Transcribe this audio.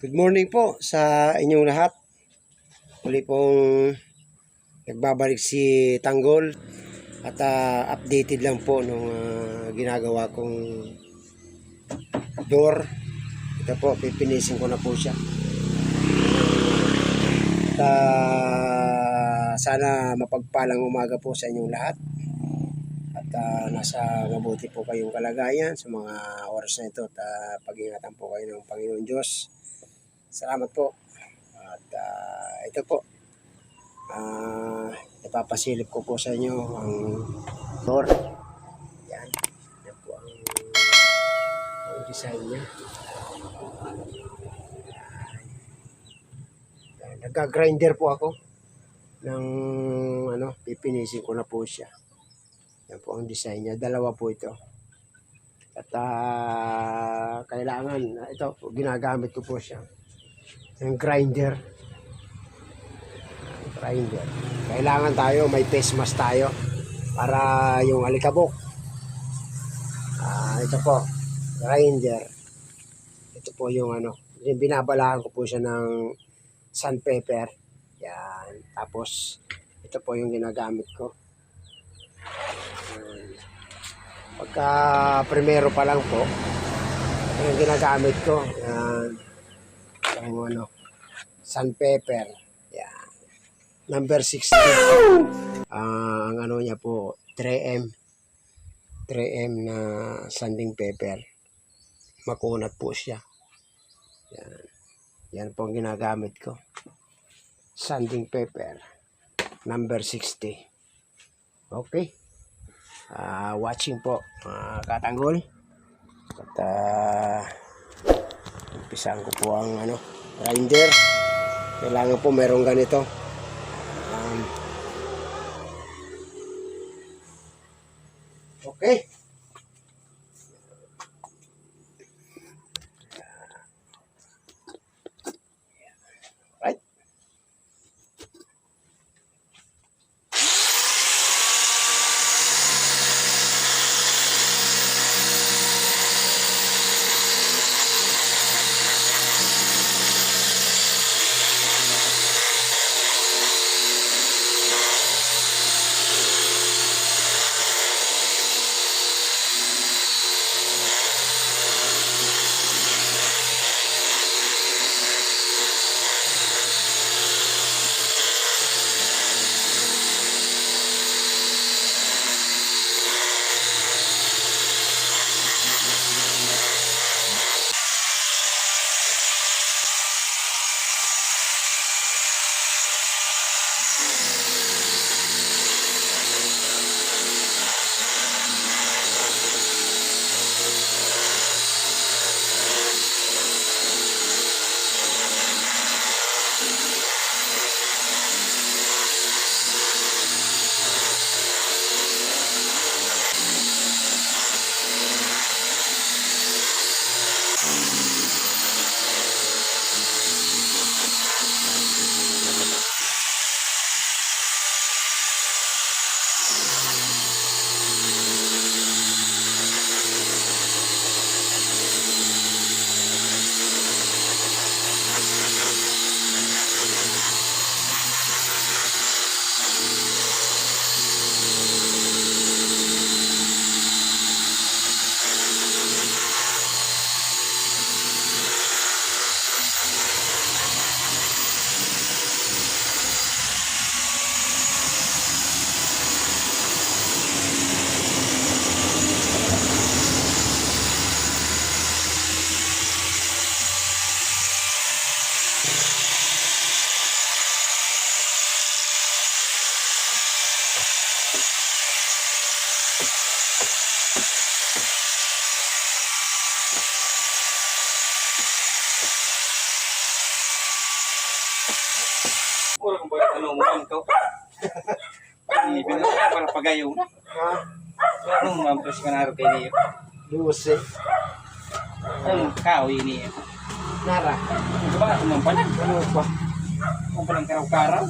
Good morning po sa inyong lahat. Muli pong nagbabalik si Tanggol at updated lang po nung ginagawa kong door. Ito po, pipinisin ko na po siya. At sana mapagpalang umaga po sa inyong lahat. At nasa mabuti po kayong kalagayan sa mga oras na ito at pag-ingatan po kayo ng Panginoon Diyos. Salamat po. At ito po, ipapasilip ko po sa inyo ang door. Yan. Yan po ang design niya. Nagka-grinder po ako ng pipinisin ko na po siya. Yan po ang design niya. Dalawa po ito. At kailangan, ito, ginagamit ko po siya. Yung grinder. Kailangan tayo, may face mask tayo para yung alikabok. Ito po, grinder. Ito po yung binabalaan ko po siya ng sandpaper. Yan. Tapos, ito po yung ginagamit ko. Pagka primero pa lang po, yung ginagamit ko. Yan. Yung sandpaper. Yan. Number 60. Ang niya po, 3M. 3M na sanding paper. Makunat po siya. Yan. Yan po ang ginagamit ko. Sanding paper. Number 60. Okay. Watching po, Katanggol. At umpisahan ko po ang grinder. Kailangan po merong ganito. Okay. Right. Puro kung bakit mo ikaw. Ibig na para pagayaw na. Anong mampres ka na rin kayo niyo? 12. Anong kao yun niyo? Nara. Ano ba? Ano pa? Ano pa? Ano pa lang karaw-karaw?